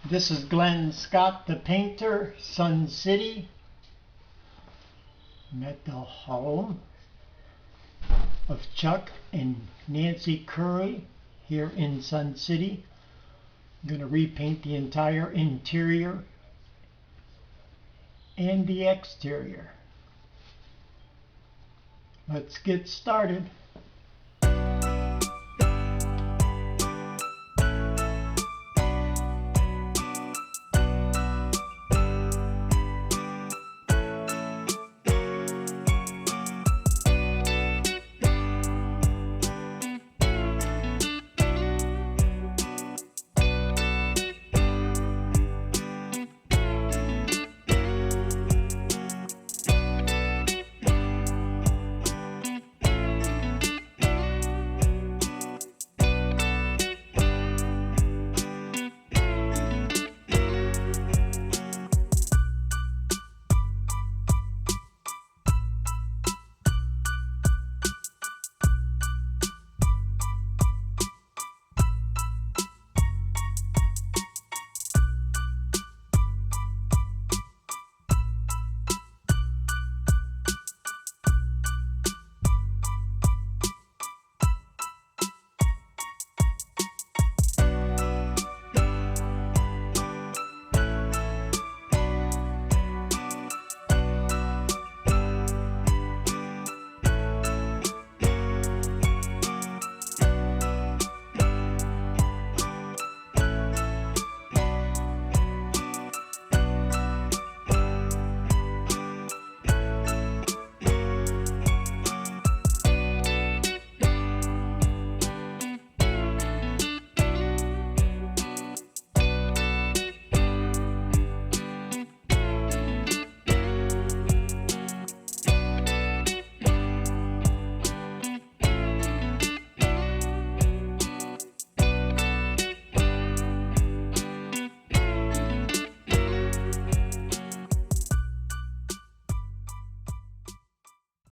This is Glenn Scott, the painter, Sun City. I'm at the home of Chuck and Nancy Curry here in Sun City. I'm going to repaint the entire interior and the exterior. Let's get started.